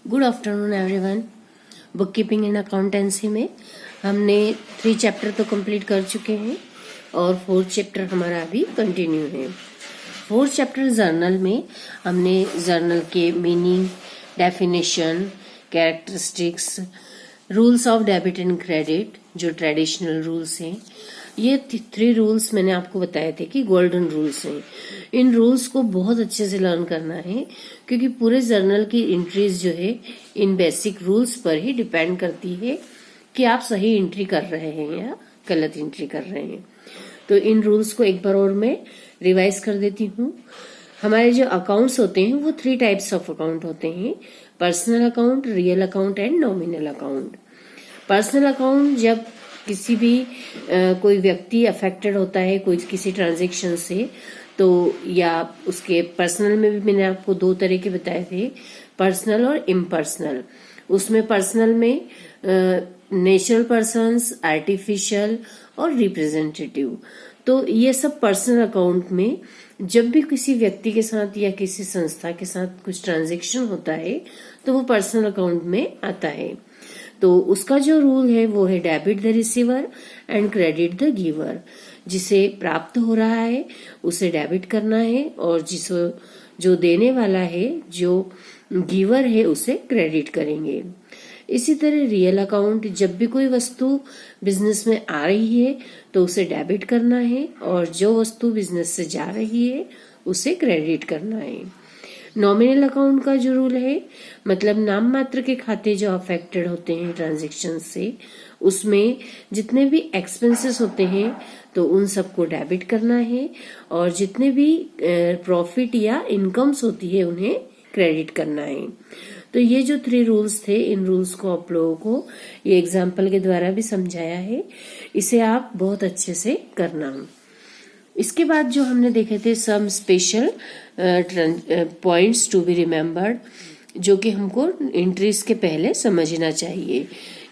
Good afternoon everyone. Book keeping and accountancy में हमने 3 chapter तो कंप्लीट कर चुके हैं और 4th चैप्टर हमारा अभी कंटिन्यू है। 4th चैप्टर जर्नल में हमने जर्नल के meaning, definition, characteristics, rules of debit and credit, जो ट्रेडिशनल रूल्स हैं, ये 3 रूल्स मैंने आपको बताए थे कि गोल्डन रूल्स हैं। इन रूल्स को बहुत अच्छे से लर्न करना है क्योंकि पूरे जर्नल की एंट्रीज जो है इन बेसिक रूल्स पर ही डिपेंड करती है कि आप सही एंट्री कर रहे हैं या गलत एंट्री कर रहे हैं। तो इन रूल्स को एक बार और मैं रिवाइज कर देती हूँ। हमारे जो अकाउंट्स होते हैं वो 3 टाइप्स ऑफ अकाउंट होते हैं: personal account, real account and nominal account. Personal account जब किसी भी कोई व्यक्ति अफेक्टेड होता है कोई किसी ट्रांजेक्शन से, तो या उसके पर्सनल में भी मैंने आपको 2 तरह के बताए थे, पर्सनल और इम्पर्सनल। उसमें पर्सनल में नेचुरल पर्सन्स, आर्टिफिशियल और रिप्रेजेंटेटिव। तो ये सब पर्सनल अकाउंट में जब भी किसी व्यक्ति के साथ या किसी संस्था के साथ कुछ ट्रांजेक्शन होता है तो वो पर्सनल अकाउंट में आता है। तो उसका जो रूल है वो है debit the receiver and credit the giver. जिसे प्राप्त हो रहा है उसे डेबिट करना है और जो देने वाला है, जो गिवर है, उसे क्रेडिट करेंगे। इसी तरह रियल अकाउंट, जब भी कोई वस्तु बिजनेस में आ रही है तो उसे डेबिट करना है और जो वस्तु बिजनेस से जा रही है उसे क्रेडिट करना है। नॉमिनल अकाउंट का जो रूल है, मतलब नाम मात्र के खाते जो अफेक्टेड होते हैं ट्रांजैक्शन से, उसमें जितने भी एक्सपेंसेस होते हैं तो उन सबको डेबिट करना है और जितने भी प्रॉफिट या इनकम्स होती है उन्हें क्रेडिट करना है। तो ये जो 3 रूल्स थे, इन रूल्स को आप लोगों को ये एग्जाम्पल के द्वारा भी समझाया है, इसे आप बहुत अच्छे से करना। इसके बाद जो हमने देखे थे some special points to be remembered, जो कि हमको एंट्रीज के पहले समझना चाहिए।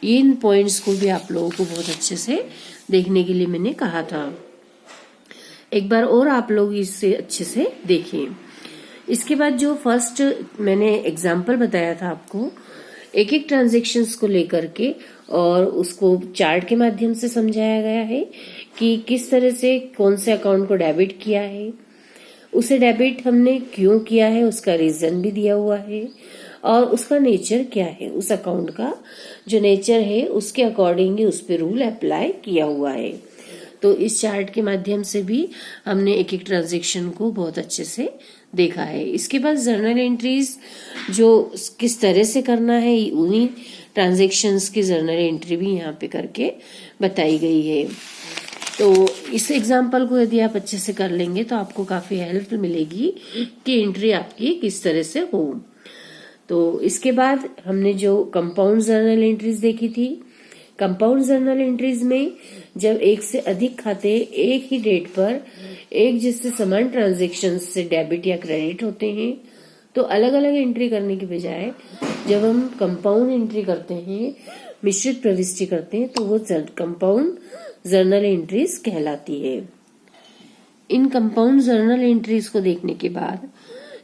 इन पॉइंट्स को भी आप लोगों को बहुत अच्छे से देखने के लिए मैंने कहा था। एक बार और आप लोग इसे अच्छे से देखें। इसके बाद जो फर्स्ट मैंने एग्जाम्पल बताया था आपको, एक एक ट्रांजेक्शन्स को लेकर के और उसको चार्ट के माध्यम से समझाया गया है कि किस तरह से कौन से अकाउंट को डेबिट किया है, उसे डेबिट हमने क्यों किया है, उसका रीजन भी दिया हुआ है और उसका नेचर क्या है। उस अकाउंट का जो नेचर है उसके अकॉर्डिंग उस पर रूल अप्लाई किया हुआ है। तो इस चार्ट के माध्यम से भी हमने एक एक ट्रांजेक्शन को बहुत अच्छे से देखा है। इसके बाद जर्नल एंट्रीज जो किस तरह से करना है, उन्हीं ट्रांजेक्शन्स की जर्नल एंट्री भी यहाँ पे करके बताई गई है। तो इस एग्जाम्पल को यदि आप अच्छे से कर लेंगे तो आपको काफी हेल्प मिलेगी कि एंट्री आपकी किस तरह से हो। तो इसके बाद हमने जो कंपाउंड जर्नल एंट्रीज देखी थी, कंपाउंड जर्नल एंट्रीज में जब एक से अधिक खाते एक ही डेट पर एक जैसे समान ट्रांजेक्शन से डेबिट या क्रेडिट होते हैं तो अलग अलग एंट्री करने के बजाय जब हम कंपाउंड एंट्री करते हैं, मिश्रित प्रविष्टि करते हैं, तो वो कंपाउंड जर्नल एंट्रीज कहलाती है। इन कंपाउंड जर्नल एंट्रीज को देखने के बाद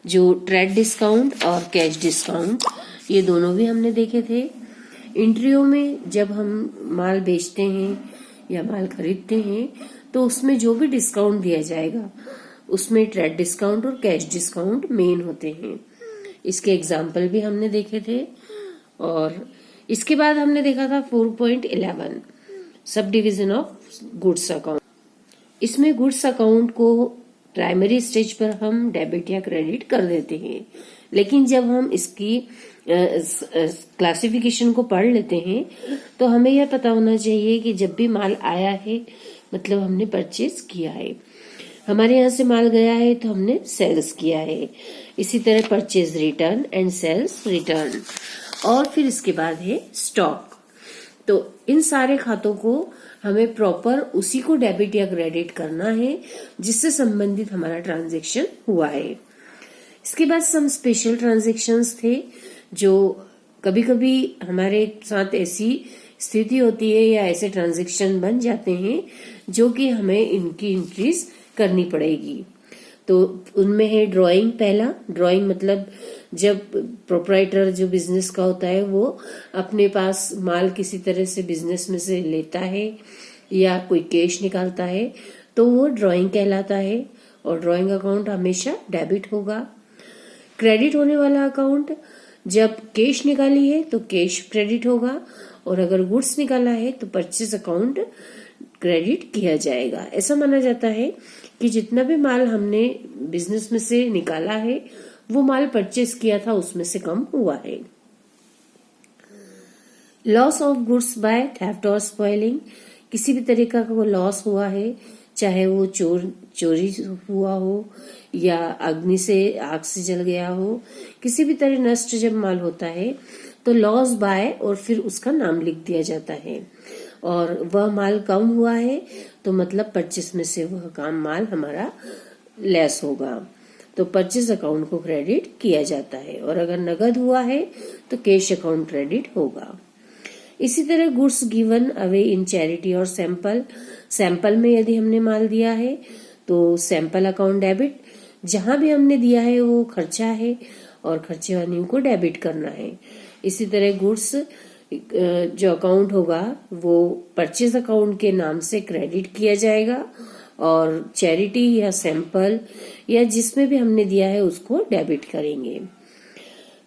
जो ट्रेड डिस्काउंट और कैश डिस्काउंट, ये दोनों भी हमने देखे थे। एंट्रियों में जब हम माल बेचते हैं या माल खरीदते हैं तो उसमें जो भी डिस्काउंट दिया जाएगा उसमें ट्रेड डिस्काउंट और कैश डिस्काउंट मेन होते हैं। इसके एग्जाम्पल भी हमने देखे थे। और इसके बाद हमने देखा था 4.11 sub division of goods account. इसमें गुड्स अकाउंट को प्राइमरी स्टेज पर हम डेबिट या क्रेडिट कर देते हैं, लेकिन जब हम इसकी क्लासिफिकेशन को पढ़ लेते हैं तो हमें यह पता होना चाहिए कि जब भी माल आया है मतलब हमने परचेज किया है, हमारे यहाँ से माल गया है तो हमने सेल्स किया है। इसी तरह purchase return and sales return, और फिर इसके बाद है स्टॉक। तो इन सारे खातों को हमें प्रॉपर उसी को डेबिट या क्रेडिट करना है जिससे संबंधित हमारा ट्रांजेक्शन हुआ है। इसके बाद सम स्पेशल ट्रांजेक्शन्स थे जो कभी कभी हमारे साथ ऐसी स्थिति होती है या ऐसे ट्रांजेक्शन बन जाते हैं जो कि हमें इनकी एंट्रीज करनी पड़ेगी। तो उनमें है ड्राइंग। पहला ड्राइंग मतलब जब प्रोप्राइटर जो बिजनेस का होता है वो अपने पास माल किसी तरह से बिजनेस में से लेता है या कोई कैश निकालता है तो वो ड्राइंग कहलाता है, और ड्राइंग अकाउंट हमेशा डेबिट होगा। क्रेडिट होने वाला अकाउंट जब कैश निकाली है तो कैश क्रेडिट होगा, और अगर गुड्स निकाला है तो परचेज अकाउंट क्रेडिट किया जाएगा। ऐसा माना जाता है कि जितना भी माल हमने बिजनेस में से निकाला है वो माल परचेज किया था उसमें से कम हुआ है। Loss of goods by theft और स्पॉइलिंग, किसी भी तरीका का वो लॉस हुआ है, चाहे वो चोरी हुआ हो या अग्नि से आग से जल गया हो, किसी भी तरह नष्ट जब माल होता है तो लॉस बाय और फिर उसका नाम लिख दिया जाता है, और वह माल कम हुआ है तो मतलब परचेस में से वह काम माल हमारा लेस होगा, तो परचेस अकाउंट को क्रेडिट किया जाता है। और अगर नगद हुआ है तो कैश अकाउंट क्रेडिट होगा। इसी तरह goods given away in charity और सैंपल में यदि हमने माल दिया है तो सैंपल अकाउंट डेबिट, जहां भी हमने दिया है वो खर्चा है और खर्चे वाली को डेबिट करना है। इसी तरह गुड्स जो अकाउंट होगा वो परचेज अकाउंट के नाम से क्रेडिट किया जाएगा, और चैरिटी या सैंपल या जिसमें भी हमने दिया है उसको डेबिट करेंगे।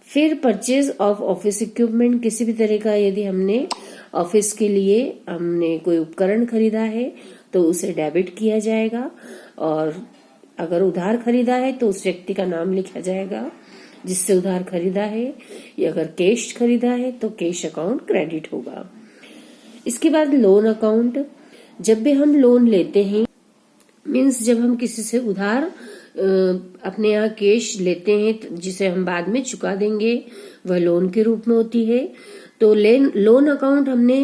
फिर परचेज ऑफ ऑफिस इक्विपमेंट, किसी भी तरह का यदि हमने ऑफिस के लिए हमने कोई उपकरण खरीदा है तो उसे डेबिट किया जाएगा, और अगर उधार खरीदा है तो उस व्यक्ति का नाम लिखा जाएगा जिससे उधार खरीदा है, या अगर कैश खरीदा है तो कैश अकाउंट क्रेडिट होगा। इसके बाद लोन अकाउंट, जब भी हम लोन लेते हैं मीन्स जब हम किसी से उधार अपने यहाँ कैश लेते हैं जिसे हम बाद में चुका देंगे वह लोन के रूप में होती है, तो लोन अकाउंट हमने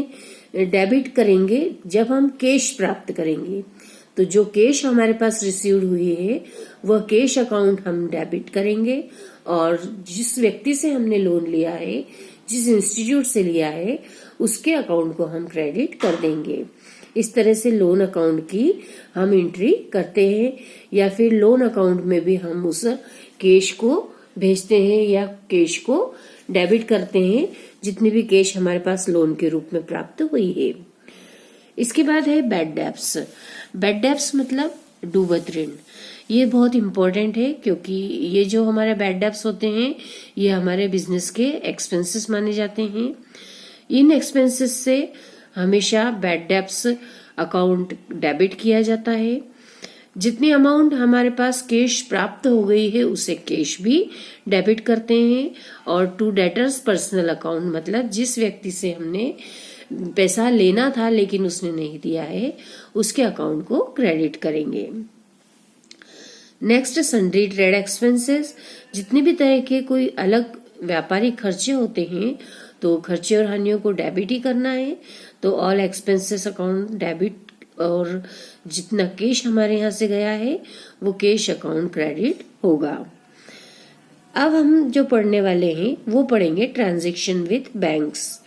डेबिट करेंगे जब हम कैश प्राप्त करेंगे। तो जो कैश हमारे पास रिसीव्ड हुई है वह कैश अकाउंट हम डेबिट करेंगे, और जिस व्यक्ति से हमने लोन लिया है, जिस इंस्टीट्यूट से लिया है, उसके अकाउंट को हम क्रेडिट कर देंगे। इस तरह से लोन अकाउंट की हम एंट्री करते हैं, या फिर लोन अकाउंट में भी हम उस कैश को भेजते हैं या कैश को डेबिट करते हैं जितनी भी कैश हमारे पास लोन के रूप में प्राप्त हुई है। इसके बाद है बैड डेब्ट्स। बैड डेब्ट्स मतलब डूबत ऋण। ये बहुत इंपॉर्टेंट है क्योंकि ये जो हमारे बैड डेब्ट्स होते हैं ये हमारे बिजनेस के एक्सपेंसेस माने जाते हैं। इन एक्सपेंसेस से हमेशा बैड डेब्ट्स अकाउंट डेबिट किया जाता है। जितनी अमाउंट हमारे पास कैश प्राप्त हो गई है उसे कैश भी डेबिट करते हैं, और टू डेटर्स पर्सनल अकाउंट मतलब जिस व्यक्ति से हमने पैसा लेना था लेकिन उसने नहीं दिया है उसके अकाउंट को क्रेडिट करेंगे। नेक्स्ट सन्ड्री ट्रेड एक्सपेंसेस, जितने भी तरह के कोई अलग व्यापारिक खर्चे होते हैं तो खर्चे और हानियों को डेबिट ही करना है, तो ऑल एक्सपेंसेस अकाउंट डेबिट, और जितना कैश हमारे यहाँ से गया है वो कैश अकाउंट क्रेडिट होगा। अब हम जो पढ़ने वाले हैं वो पढ़ेंगे ट्रांजैक्शन विद बैंक्स।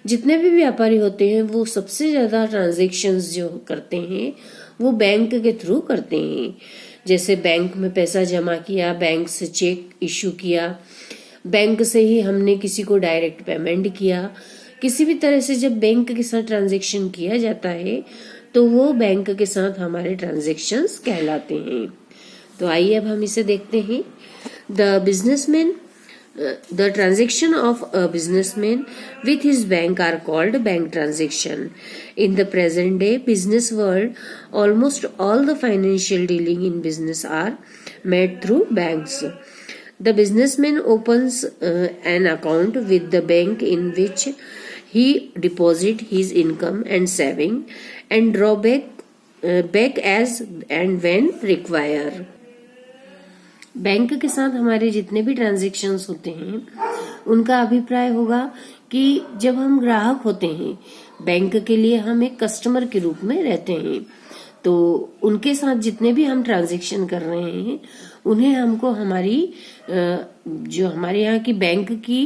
जितने भी व्यापारी होते हैं वो सबसे ज्यादा ट्रांजैक्शंस जो करते हैं वो बैंक के थ्रू करते हैं। जैसे बैंक में पैसा जमा किया, बैंक से चेक इश्यू किया, बैंक से ही हमने किसी को डायरेक्ट पेमेंट किया, किसी भी तरह से जब बैंक के साथ ट्रांजैक्शन किया जाता है तो वो बैंक के साथ हमारे ट्रांजैक्शंस कहलाते हैं। तो आइए अब हम इसे देखते हैं। The transaction of a businessman with his bank are called bank transaction. In the present day business world, almost all the financial dealing in business are made through banks. The businessman opens an account with the bank in which he deposits his income and saving and draw back as and when required. Bank के साथ हमारे जितने भी transactions होते हैं उनका अभिप्राय होगा कि जब हम ग्राहक होते हैं बैंक के लिए हम एक कस्टमर के रूप में रहते हैं, तो उनके साथ जितने भी हम ट्रांजैक्शन कर रहे हैं उन्हें हमको हमारी जो हमारे यहाँ की बैंक की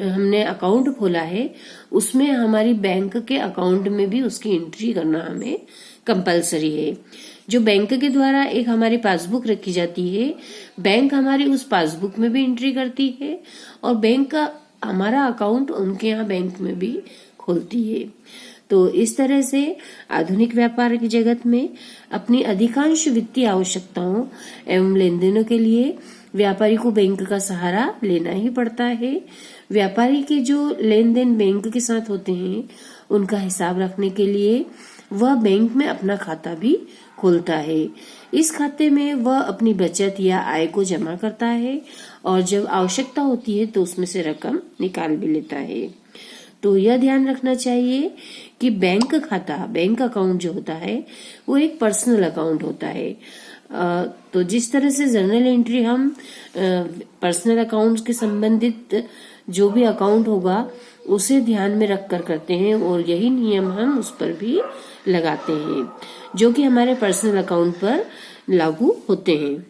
हमने अकाउंट खोला है उसमें हमारी बैंक के अकाउंट में भी उसकी एंट्री करना हमें कंपलसरी है। जो बैंक के द्वारा एक हमारी पासबुक रखी जाती है, बैंक हमारी उस पासबुक में भी एंट्री करती है और बैंक का हमारा अकाउंट उनके यहाँ बैंक में भी खोलती है। तो इस तरह से आधुनिक व्यापार की जगत में अपनी अधिकांश वित्तीय आवश्यकताओं एवं लेन देनों के लिए व्यापारी को बैंक का सहारा लेना ही पड़ता है। व्यापारी के जो लेन देन बैंक के साथ होते हैं, उनका हिसाब रखने के लिए वह बैंक में अपना खाता भी खोलता है। इस खाते में वह अपनी बचत या आय को जमा करता है और जब आवश्यकता होती है तो उसमें से रकम निकाल भी लेता है। तो यह ध्यान रखना चाहिए कि बैंक खाता, बैंक अकाउंट जो होता है वो एक पर्सनल अकाउंट होता है। तो जिस तरह से जर्नल एंट्री हम पर्सनल अकाउंट्स के संबंधित जो भी अकाउंट होगा उसे ध्यान में रख कर करते हैं और यही नियम हम उस पर भी लगाते हैं जो कि हमारे पर्सनल अकाउंट पर लागू होते हैं।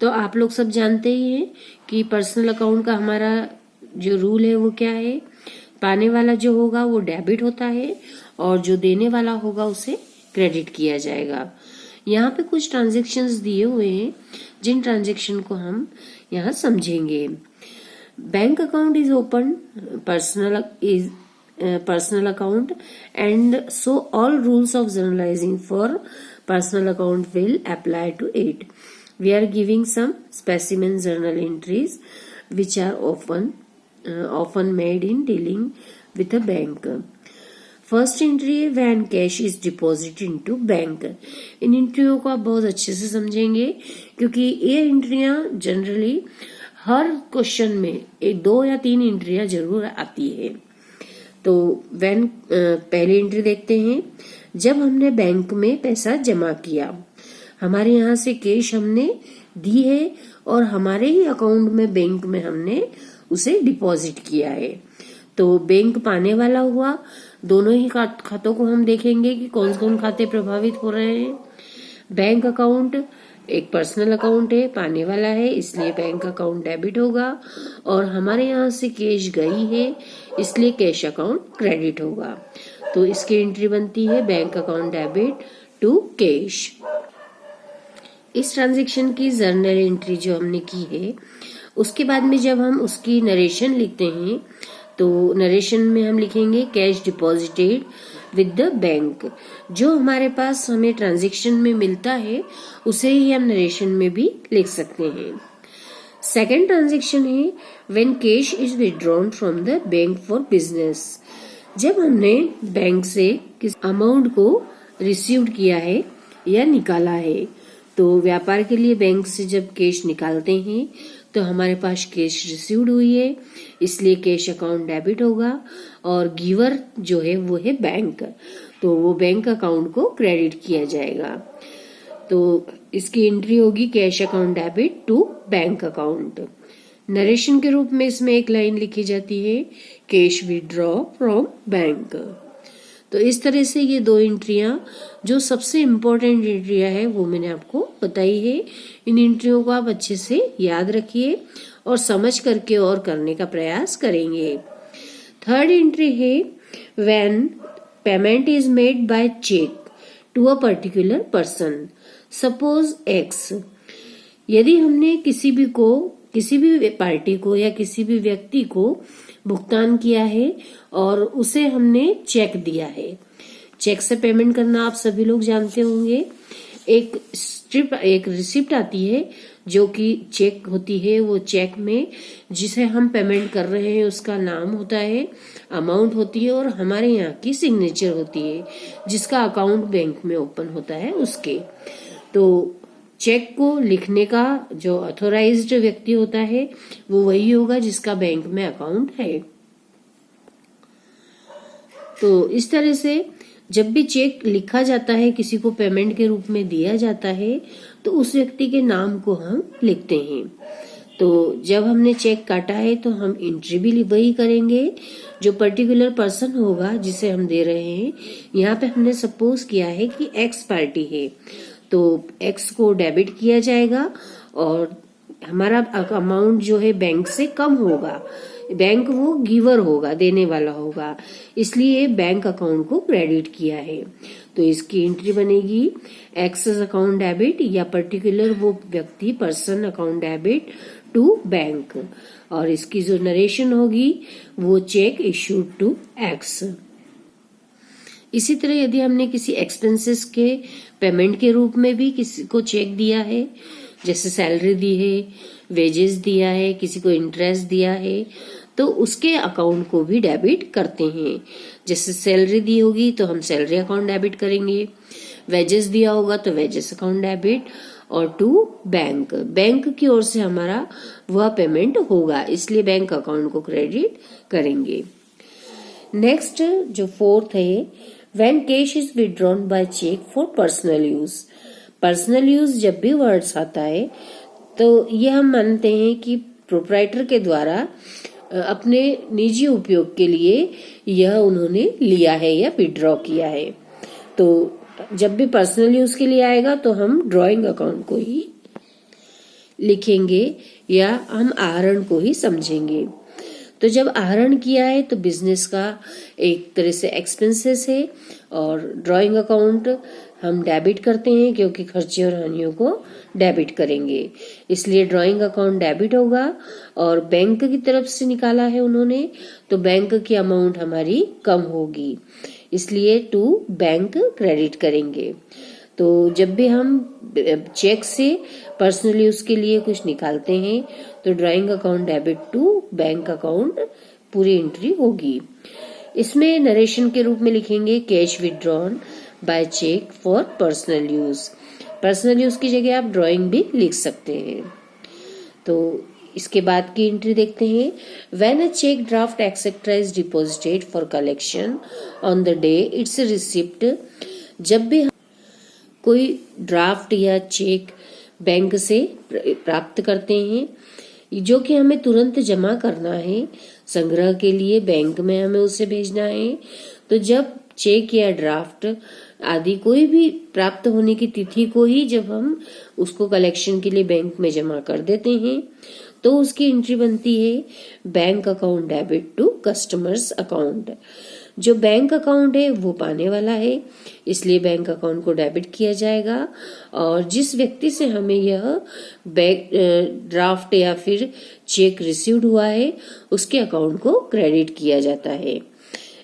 तो आप लोग सब जानते ही हैं कि पर्सनल अकाउंट का हमारा जो रूल है वो क्या है। पाने वाला जो होगा वो डेबिट होता है और जो देने वाला होगा उसे क्रेडिट किया जाएगा। यहाँ पे कुछ ट्रांजैक्शंस दिए हुए हैं जिन ट्रांजैक्शन को हम यहाँ समझेंगे। Bank account is open personal account and so all rules of journalising for personal account will apply to it. We are giving some specimen journal entries which are often made in dealing with a bank. First entry है when cash is deposited into bank. इन एंट्रियों को आप बहुत अच्छे से समझेंगे क्योंकि ये एंट्रियां generally हर question में 2 या 3 एंट्रियां जरूर आती है। तो when पहली एंट्री देखते हैं, जब हमने बैंक में पैसा जमा किया, हमारे यहाँ से कैश हमने दी है और हमारे ही अकाउंट में बैंक में हमने उसे डिपॉजिट किया है। तो बैंक पाने वाला हुआ, दोनों ही खातों को हम देखेंगे कि कौन कौन खाते प्रभावित हो रहे हैं। बैंक अकाउंट एक पर्सनल अकाउंट है, पाने वाला है, इसलिए बैंक अकाउंट डेबिट होगा और हमारे यहाँ से कैश गई है इसलिए कैश अकाउंट क्रेडिट होगा। तो इसकी एंट्री बनती है bank account debit to cash. इस ट्रांजैक्शन की जर्नल एंट्री जो हमने की है, उसके बाद में जब हम उसकी नरेशन लिखते हैं तो नरेशन में हम लिखेंगे cash deposited with the bank. जो हमारे पास हमें ट्रांजैक्शन में मिलता है उसे ही हम नरेशन में भी लिख सकते हैं। सेकेंड ट्रांजैक्शन है when cash is withdrawn from the bank for business. जब हमने बैंक से किस अमाउंट को रिसीव किया है या निकाला है, तो व्यापार के लिए बैंक से जब कैश निकालते हैं तो हमारे पास कैश रिसीव्ड हुई है इसलिए कैश अकाउंट डेबिट होगा और गिवर जो है वो है बैंक, तो वो बैंक अकाउंट को क्रेडिट किया जाएगा। तो इसकी एंट्री होगी cash account debit to bank account. Narration के रूप में इसमें एक लाइन लिखी जाती है कैश विथड्रॉ फ्रॉम बैंक। तो इस तरह से ये 2 एंट्रियां जो सबसे इम्पोर्टेंट एंट्रियां है वो मैंने आपको बताई है। इन एंट्रियों को आप अच्छे से याद रखिए और समझ करके और करने का प्रयास करेंगे। थर्ड एंट्री है when payment is made by cheque to a particular person, suppose X. यदि हमने किसी भी पार्टी को या किसी भी व्यक्ति को भुगतान किया है और उसे हमने चेक दिया है। चेक से पेमेंट करना आप सभी लोग जानते होंगे। एक रिसिप्ट आती है जो कि चेक होती है, वो चेक में जिसे हम पेमेंट कर रहे हैं उसका नाम होता है, अमाउंट होती है और हमारे यहाँ की सिग्नेचर होती है जिसका अकाउंट बैंक में ओपन होता है उसके। तो चेक को लिखने का जो ऑथोराइज्ड व्यक्ति होता है वो वही होगा जिसका बैंक में अकाउंट है। तो इस तरह से जब भी चेक लिखा जाता है, किसी को पेमेंट के रूप में दिया जाता है, तो उस व्यक्ति के नाम को हम लिखते हैं। तो जब हमने चेक काटा है तो हम एंट्री भी वही करेंगे जो पर्टिकुलर पर्सन होगा जिसे हम दे रहे हैं। यहाँ पे हमने सपोज किया है कि एक्स पार्टी है तो एक्स को डेबिट किया जाएगा और हमारा अमाउंट जो है बैंक से कम होगा, बैंक वो गिवर होगा, देने वाला होगा, इसलिए बैंक अकाउंट को क्रेडिट किया है। तो इसकी एंट्री बनेगी एक्सेस अकाउंट डेबिट या पर्टिकुलर वो व्यक्ति person account debit to bank, और इसकी जो नरेशन होगी वो चेक इश्यूड टू एक्स। इसी तरह यदि हमने किसी एक्सपेंसेस के पेमेंट के रूप में भी किसी को चेक दिया है, जैसे सैलरी दी है, वेजेस दिया है, किसी को इंटरेस्ट दिया है, तो उसके अकाउंट को भी डेबिट करते हैं। जैसे सैलरी दी होगी तो हम सैलरी अकाउंट डेबिट करेंगे, वेजेस दिया होगा तो वेजेस अकाउंट डेबिट, और टू बैंक, बैंक की ओर से हमारा वह पेमेंट होगा, इसलिए बैंक अकाउंट को क्रेडिट करेंगे। नेक्स्ट जो फोर्थ है, when cash is withdrawn by cheque for personal use. Personal use जब भी वर्ड्स आता है तो ये हम मानते हैं कि प्रोप्राइटर के द्वारा अपने निजी उपयोग के लिए यह उन्होंने लिया है या विड्रॉ किया है। तो जब भी पर्सनल यूज के लिए आएगा तो हम ड्राइंग अकाउंट को ही लिखेंगे या हम आहरण को ही समझेंगे। तो जब आहरण किया है तो बिजनेस का एक तरह से एक्सपेंसेस है, और ड्राइंग अकाउंट हम डेबिट करते हैं क्योंकि खर्चे और हानियों को डेबिट करेंगे, इसलिए ड्राइंग अकाउंट डेबिट होगा। और बैंक की तरफ से निकाला है उन्होंने तो बैंक की अमाउंट हमारी कम होगी, इसलिए टू बैंक क्रेडिट करेंगे। तो जब भी हम चेक से पर्सनल यूज के लिए कुछ निकालते हैं तो drawing account debit to bank account पूरी एंट्री होगी। इसमें नरेशन के रूप में लिखेंगे cash withdrawn by cheque for personal use. Personal use की जगह आप ड्राइंग भी लिख सकते हैं। तो इसके बाद की एंट्री देखते हैं, when a cheque draft etcetera is deposited for collection on the day its receipt. जब भी कोई ड्राफ्ट या चेक बैंक से प्राप्त करते हैं जो कि हमें तुरंत जमा करना है, संग्रह के लिए बैंक में हमें उसे भेजना है, तो जब चेक या ड्राफ्ट आदि कोई भी प्राप्त होने की तिथि को ही जब हम उसको कलेक्शन के लिए बैंक में जमा कर देते हैं तो उसकी एंट्री बनती है bank account debit to customers account. जो बैंक अकाउंट है वो पाने वाला है, इसलिए बैंक अकाउंट को डेबिट किया जाएगा, और जिस व्यक्ति से हमें यह ड्राफ्ट या फिर चेक रिसीव्ड हुआ है उसके अकाउंट को क्रेडिट किया जाता है।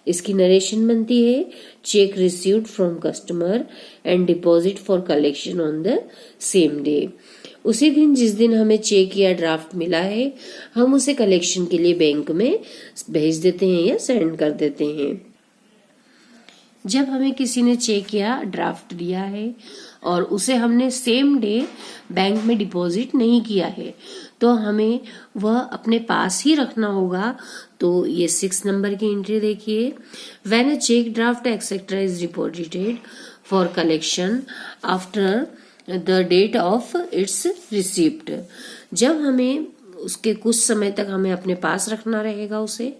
इसकी नरेशन बनती है check received from customer and deposit for collection on the same day. उसी दिन जिस दिन हमें चेक या ड्राफ्ट मिला है हम उसे कलेक्शन के लिए बैंक में भेज देते हैं या सेंड कर देते हैं। जब हमें किसी ने चेक या ड्राफ्ट दिया है और उसे हमने सेम डे बैंक में डिपॉजिट नहीं किया है तो हमें वह अपने पास ही रखना होगा। तो ये 6 नंबर की एंट्री देखिए, when a cheque draft etcetera is deposited for collection after the date of its receipt. जब हमें उसके कुछ समय तक हमें अपने पास रखना रहेगा उसे,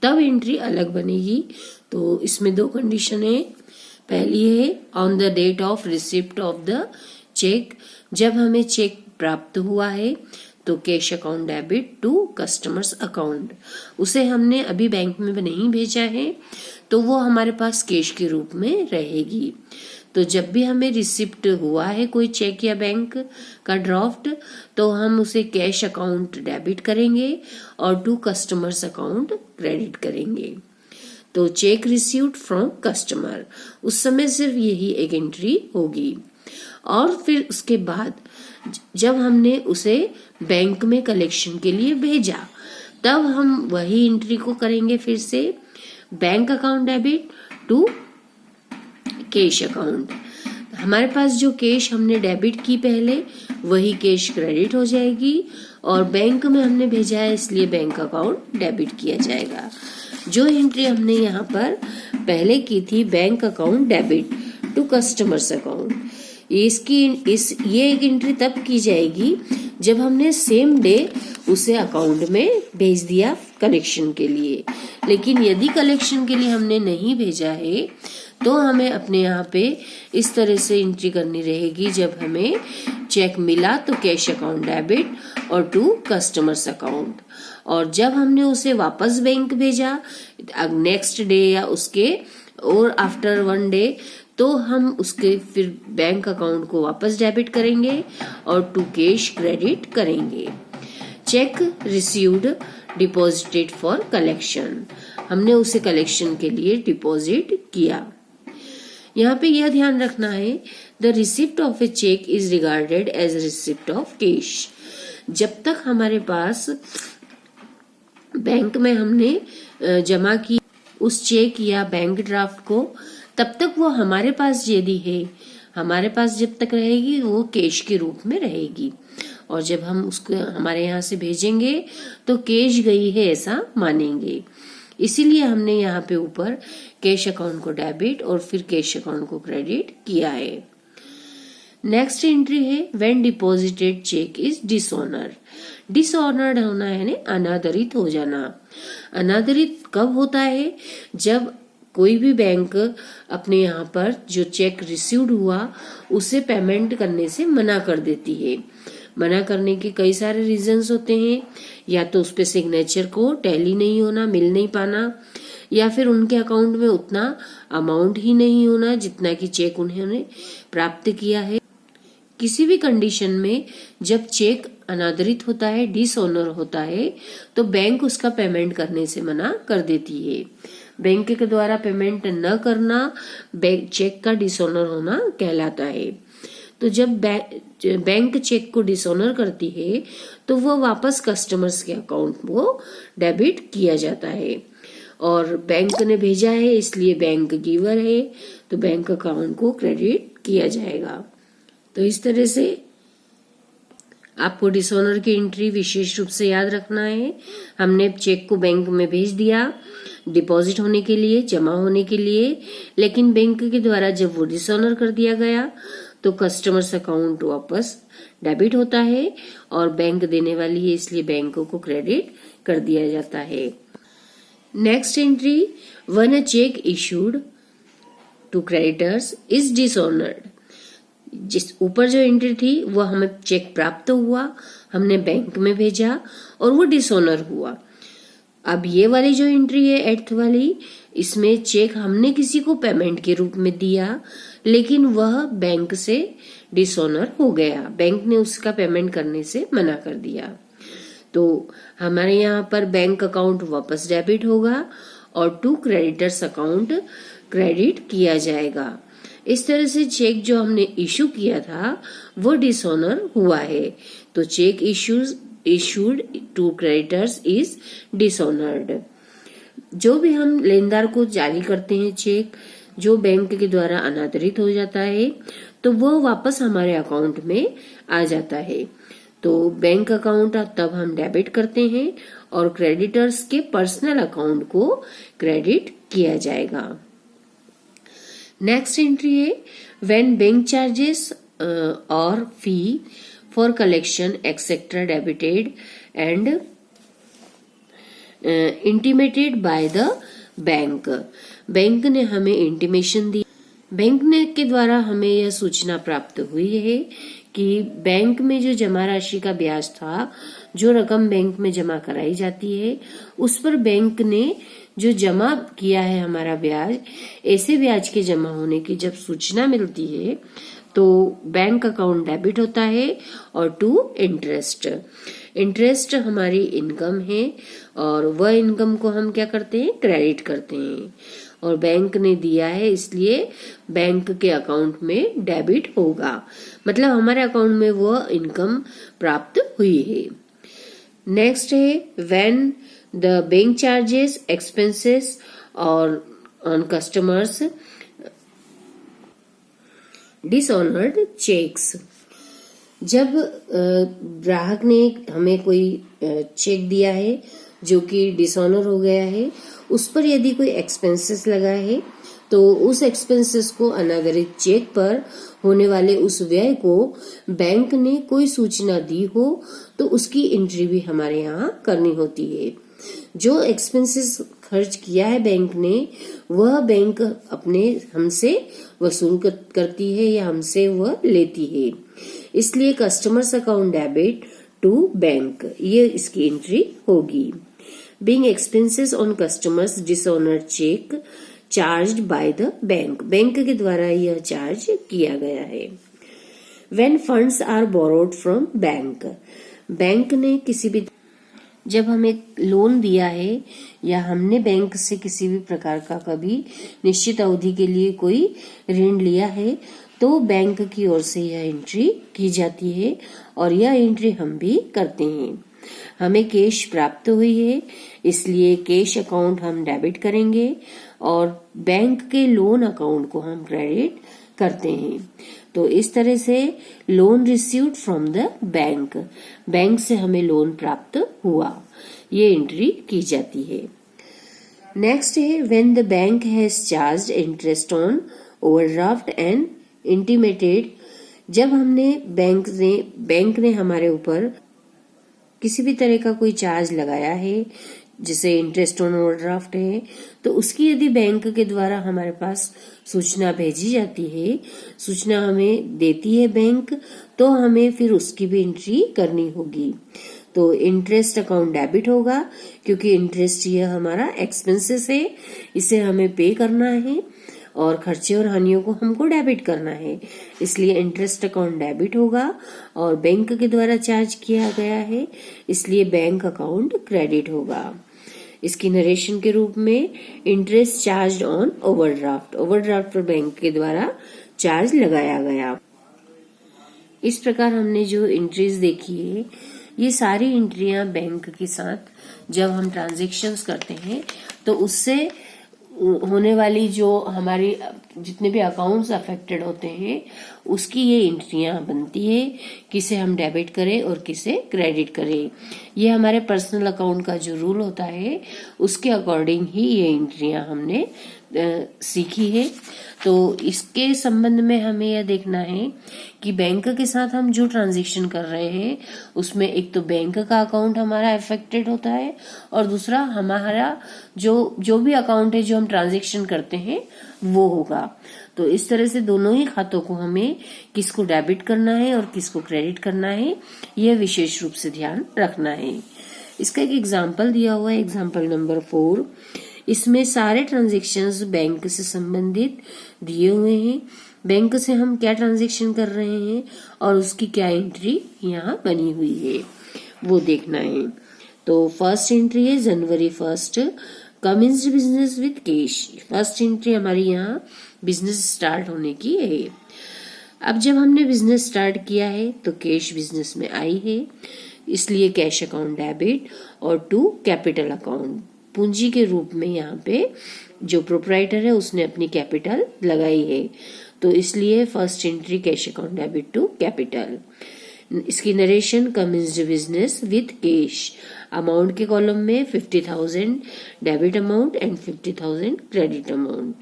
तब एंट्री अलग बनेगी। तो इसमें 2 कंडीशन है। पहली है on the date of receipt of the cheque, जब हमें चेक प्राप्त हुआ है तो cash account debit to customers account. उसे हमने अभी बैंक में नहीं भेजा है तो वो हमारे पास कैश के रूप में रहेगी। तो जब भी हमें रिसिप्ट हुआ है कोई चेक या बैंक का ड्राफ्ट तो हम उसे कैश अकाउंट डेबिट करेंगे और टू कस्टमर्स अकाउंट क्रेडिट करेंगे। तो चेक रिसीव्ड फ्रॉम कस्टमर, उस समय सिर्फ यही एक एंट्री होगी। और फिर उसके बाद जब हमने उसे बैंक में कलेक्शन के लिए भेजा तब हम वही एंट्री को करेंगे फिर से, bank account debit to cash account. हमारे पास जो कैश हमने डेबिट की पहले वही कैश क्रेडिट हो जाएगी और बैंक में हमने भेजा है इसलिए बैंक अकाउंट डेबिट किया जाएगा। जो एंट्री हमने यहाँ पर पहले की थी bank account debit to customers account, ये एक एंट्री तब की जाएगी जब हमने सेम डे उसे अकाउंट में भेज दिया कलेक्शन के लिए। लेकिन यदि कलेक्शन के लिए हमने नहीं भेजा है तो हमें अपने यहाँ पे इस तरह से एंट्री करनी रहेगी, जब हमें चेक मिला तो कैश अकाउंट डेबिट और टू कस्टमर्स अकाउंट। और जब हमने उसे वापस बैंक भेजा नेक्स्ट डे या उसके और आफ्टर 1 डे, तो हम उसके फिर बैंक अकाउंट को वापस डेबिट करेंगे और टू कैश क्रेडिट करेंगे। Check received deposited for collection, हमने उसे कलेक्शन के लिए डिपॉजिट किया। यहाँ पे यह ध्यान रखना है, the receipt of a cheque is regarded as receipt of cash. जब तक हमारे पास बैंक में हमने जमा की उस चेक या बैंक ड्राफ्ट को, तब तक वो हमारे पास यदि है, हमारे पास जब तक रहेगी वो कैश के रूप में रहेगी। और जब हम उसको हमारे यहाँ से भेजेंगे तो कैश गई है ऐसा मानेंगे। इसीलिए हमने यहाँ पे ऊपर कैश अकाउंट को डेबिट और फिर कैश अकाउंट को क्रेडिट किया है। नेक्स्ट एंट्री है when deposited cheque is dishonoured. Dishonoured होना है ना, अनादरित हो जाना। अनादरित कब होता है? जब कोई भी बैंक अपने यहाँ पर जो चेक रिसीव्ड हुआ उसे पेमेंट करने से मना कर देती है। मना करने के कई सारे रीजंस होते हैं, या तो उस पे सिग्नेचर को टैली नहीं होना, मिल नहीं पाना, या फिर उनके अकाउंट में उतना अमाउंट ही नहीं होना जितना कि चेक उन्होंने प्राप्त किया है। किसी भी कंडीशन में जब चेक अनादरित होता है, डिसऑनर होता है, तो बैंक उसका पेमेंट करने से मना कर देती है। बैंक के द्वारा पेमेंट न करना चेक का डिसऑनर होना कहलाता है। तो जब बैंक चेक को डिसऑनर करती है तो वो वापस कस्टमर्स के अकाउंट को डेबिट किया जाता है। और बैंक ने भेजा है इसलिए बैंक गिवर है, तो बैंक अकाउंट को क्रेडिट किया जाएगा। तो इस तरह से आपको डिसऑनर की एंट्री विशेष रूप से याद रखना है। हमने चेक को बैंक में भेज दिया डिपॉजिट होने के लिए, जमा होने के लिए, लेकिन बैंक के द्वारा जब वो डिसऑनर कर दिया गया तो कस्टमर्स अकाउंट वापस डेबिट होता है और बैंक देने वाली है इसलिए बैंकों को क्रेडिट कर दिया जाता है। Next entry when a cheque issued to creditors is dishonoured. जिस ऊपर जो एंट्री थी वो हमें चेक प्राप्त हुआ, हमने बैंक में भेजा और वो डिसऑनर हुआ। अब ये वाली जो एंट्री है 8th वाली, इसमें चेक हमने किसी को पेमेंट के रूप में दिया लेकिन वह बैंक से डिसऑनर हो गया, बैंक ने उसका पेमेंट करने से मना कर दिया। तो हमारे यहाँ पर बैंक अकाउंट वापस डेबिट होगा और टू क्रेडिटर्स अकाउंट क्रेडिट किया जाएगा। इस तरह से चेक जो हमने इशू किया था वो डिसऑनर हुआ है, तो cheque issued to creditors is dishonoured. जो भी हम लेनदार को जारी करते हैं चेक जो बैंक के द्वारा अनादरित हो जाता है तो वो वापस हमारे अकाउंट में आ जाता है। तो बैंक अकाउंट तब हम डेबिट करते हैं और क्रेडिटर्स के पर्सनल अकाउंट को क्रेडिट किया जाएगा। नेक्स्ट एंट्री है व्हेन बैंक चार्जेस और fee for collection etcetera debited and intimated bye the bank. Bank ने हमें इंटीमेशन दी, बैंक ने के द्वारा हमें यह सूचना प्राप्त हुई है कि बैंक में जो जमा राशि का ब्याज था, जो रकम बैंक में जमा कराई जाती है उस पर बैंक ने जो जमा किया है हमारा ब्याज, ऐसे ब्याज के जमा होने की जब सूचना मिलती है तो बैंक अकाउंट डेबिट होता है और टू इंटरेस्ट। इंटरेस्ट हमारी इनकम है और वह इनकम को हम क्या करते हैं, क्रेडिट करते हैं, और बैंक ने दिया है इसलिए बैंक के अकाउंट में डेबिट होगा, मतलब हमारे अकाउंट में वह इनकम प्राप्त हुई है। नेक्स्ट है when the bank charges expenses और ऑन कस्टमर्स डिसऑनर्ड चेक्स। जब ग्राहक ने हमें कोई चेक दिया है जो कि डिसऑनर हो गया है, उस पर यदि कोई एक्सपेंसेस लगा है तो उस एक्सपेंसेस को अनादरित चेक पर होने वाले उस व्यय को बैंक ने कोई सूचना दी हो तो उसकी एंट्री भी हमारे यहाँ करनी होती है। जो एक्सपेंसेस खर्च किया है बैंक ने वह बैंक अपने हमसे वसूल करती है या हमसे वह लेती है। इसलिए customers account debit to bank, ये इसकी एंट्री होगी। Being expenses on customers dishonoured cheque charged by the bank, bank के द्वारा यह चार्ज किया गया है। When funds are borrowed from bank, bank ने किसी भी, जब हमें लोन दिया है या हमने बैंक से किसी भी प्रकार का कभी निश्चित अवधि के लिए कोई ऋण लिया है तो बैंक की ओर से यह एंट्री की जाती है और यह एंट्री हम भी करते हैं। हमें कैश प्राप्त हुई है इसलिए कैश अकाउंट हम डेबिट करेंगे और बैंक के लोन अकाउंट को हम क्रेडिट करते हैं। तो इस तरह से loan received from the bank, bank से हमें लोन प्राप्त हुआ, ये एंट्री की जाती है। नेक्स्ट है when the bank has charged interest on overdraft and intimated, जब हमने बैंक ने हमारे ऊपर किसी भी तरह का कोई चार्ज लगाया है, जैसे इंटरेस्ट ऑन ओवरड्राफ्ट है, तो उसकी यदि बैंक के द्वारा हमारे पास सूचना भेजी जाती है, सूचना हमें देती है बैंक, तो हमें फिर उसकी भी एंट्री करनी होगी। तो इंटरेस्ट अकाउंट डेबिट होगा क्योंकि इंटरेस्ट यह हमारा एक्सपेंसेस है, इसे हमें पे करना है और खर्चे और हानियों को हमको डेबिट करना है, इसलिए इंटरेस्ट अकाउंट डेबिट होगा और बैंक के द्वारा चार्ज किया गया है इसलिए बैंक अकाउंट क्रेडिट होगा। इसकी नरेशन के रूप में interest charge on overdraft, overdraft पर बैंक के द्वारा चार्ज लगाया गया। इस प्रकार हमने जो एंट्रीज देखी है ये सारी एंट्रियां बैंक के साथ जब हम ट्रांजैक्शंस करते हैं तो उससे होने वाली जो हमारी जितने भी अकाउंट्स अफेक्टेड होते हैं उसकी ये एंट्रियां बनती है, किसे हम डेबिट करें और किसे क्रेडिट करें। ये हमारे पर्सनल अकाउंट का जो रूल होता है उसके अकॉर्डिंग ही ये एंट्रियां हमने सीखी है। तो इसके संबंध में हमें यह देखना है कि बैंक के साथ हम जो ट्रांजैक्शन कर रहे हैं उसमें एक तो बैंक का अकाउंट हमारा अफेक्टेड होता है और दूसरा हमारा जो भी अकाउंट है जो हम ट्रांजैक्शन करते हैं वो होगा। तो इस तरह से दोनों ही खातों को हमें किसको डेबिट करना है और किसको क्रेडिट करना है यह विशेष रूप से ध्यान रखना है। इसका एक एग्जाम्पल दिया हुआ है, एग्जाम्पल नंबर 4। इसमें सारे ट्रांजैक्शंस बैंक से संबंधित दिए हुए हैं, बैंक से हम क्या ट्रांजैक्शन कर रहे हैं और उसकी क्या एंट्री यहाँ बनी हुई है वो देखना है। तो फर्स्ट एंट्री है जनवरी 1 commenced business with cash. First entry हमारी यहाँ बिजनेस स्टार्ट होने की है। अब जब हमने बिजनेस स्टार्ट किया है तो कैश बिजनेस में आई है इसलिए कैश अकाउंट डेबिट और टू कैपिटल अकाउंट, पूंजी के रूप में यहाँ पे जो प्रोप्राइटर है उसने अपनी कैपिटल लगाई है तो इसलिए first entry cash account debit to capital. इसकी narration commenced business with cash, amount के कॉलम में 50,000 debit amount and 50,000 credit amount.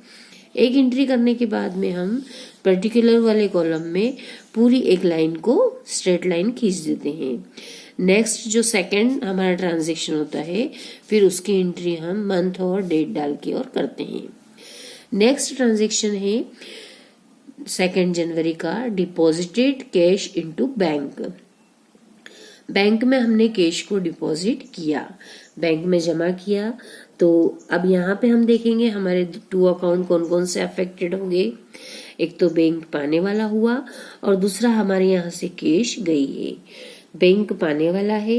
एक एंट्री करने के बाद में हम पर्टिकुलर वाले कॉलम में पूरी एक लाइन को स्ट्रेट लाइन खींच देते हैं। नेक्स्ट जो सेकंड हमारा ट्रांजैक्शन होता है फिर उसकी एंट्री हम मंथ और डेट डाल के और करते हैं। नेक्स्ट ट्रांजैक्शन है 2 जनवरी का deposited cash into bank. Bank में हमने कैश को डिपॉजिट किया, बैंक में जमा किया। तो अब यहाँ पे हम देखेंगे हमारे 2 अकाउंट कौन कौन से अफेक्टेड होंगे। एक तो बैंक पाने वाला हुआ और दूसरा हमारे यहाँ से कैश गई है। बैंक पाने वाला है,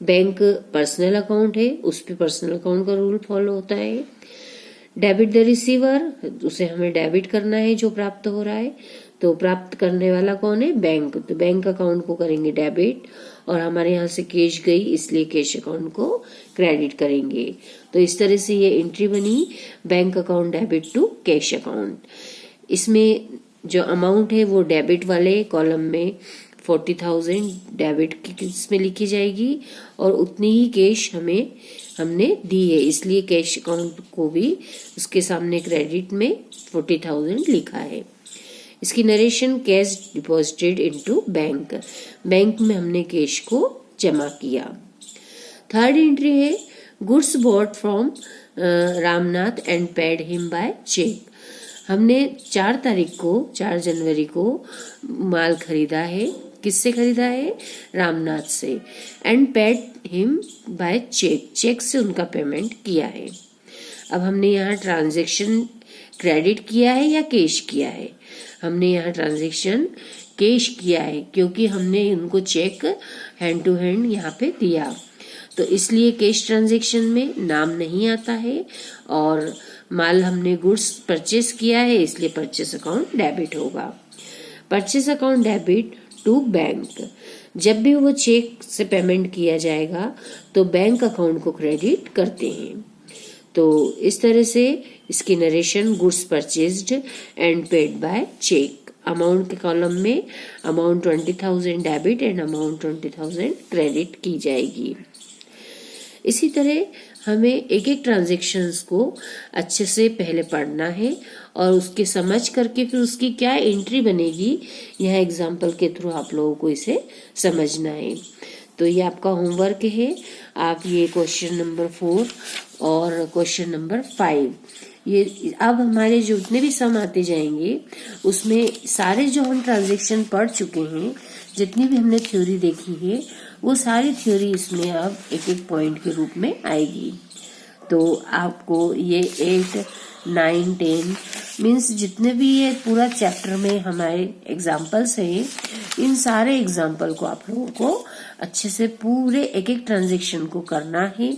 बैंक पर्सनल अकाउंट है, उस पे पर्सनल अकाउंट का रूल फॉलो होता है। डेबिट द रिसीवर, उसे हमें डेबिट करना है जो प्राप्त हो रहा है, तो प्राप्त करने वाला कौन है बैंक, तो बैंक अकाउंट को करेंगे डेबिट और हमारे यहाँ से कैश गई इसलिए कैश अकाउंट को क्रेडिट करेंगे। तो इस तरह से ये एंट्री बनी bank account debit to cash account. इसमें जो अमाउंट है वो डेबिट वाले कॉलम में 40,000 डेबिट की इसमें लिखी जाएगी और उतनी ही कैश हमने दी है इसलिए कैश अकाउंट को भी उसके सामने क्रेडिट में 40,000 लिखा है। इसकी narration cash deposited into bank, bank में हमने कैश को जमा किया। थर्ड एंट्री है goods bought from Ramnath and paid him by cheque. हमने 4 जनवरी को माल खरीदा है किससे खरीदा है? रामनाथ से। And paid him by cheque, cheque से उनका पेमेंट किया है। अब हमने यहाँ ट्रांजैक्शन क्रेडिट किया है या कैश किया है? हमने यहाँ ट्रांजैक्शन कैश किया है, क्योंकि हमने उनको चेक हैंड टू हैंड यहाँ पे दिया, तो इसलिए कैश ट्रांजैक्शन में नाम नहीं आता है। और माल हमने गुड्स परचेस किया है, इसलिए परचेस अकाउंट डेबिट होगा। Purchase account debit to bank, जब भी वो चेक से पेमेंट किया जाएगा तो बैंक अकाउंट को क्रेडिट करते हैं। तो इस तरह से इसकी narration goods purchased and paid by cheque. Amount के कॉलम में amount 20,000 debit and amount 20,000 credit की जाएगी। इसी तरह हमें एक एक ट्रांजेक्शन्स को अच्छे से पहले पढ़ना है और उसके समझ करके फिर उसकी क्या एंट्री बनेगी, यह एग्जाम्पल के थ्रू आप लोगों को इसे समझना है। तो ये आपका होमवर्क है। आप ये क्वेश्चन नंबर 4 और क्वेश्चन नंबर 5, ये अब हमारे जो जितने भी सम आते जाएंगे उसमें सारे जो हम ट्रांजेक्शन पढ़ चुके हैं, जितनी भी हमने थ्योरी देखी है, वो सारी थ्योरी इसमें अब एक एक पॉइंट के रूप में आएगी। तो आपको ये 8, 9, 10 मीन्स जितने भी ये पूरा चैप्टर में हमारे एग्जाम्पल्स हैं, इन सारे एग्जाम्पल को आप लोगों को अच्छे से पूरे एक एक ट्रांजेक्शन को करना है।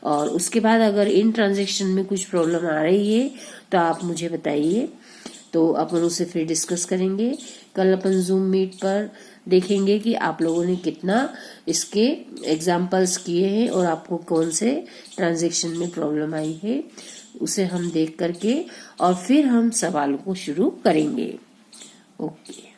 और उसके बाद अगर इन ट्रांजेक्शन में कुछ प्रॉब्लम आ रही है तो आप मुझे बताइए, तो अपन उसे फिर डिस्कस करेंगे। कल अपन जूम मीट पर देखेंगे कि आप लोगों ने कितना इसके एग्जाम्पल्स किए हैं और आपको कौन से ट्रांजेक्शन में प्रॉब्लम आई है, उसे हम देख करके और फिर हम सवालों को शुरू करेंगे। ओके।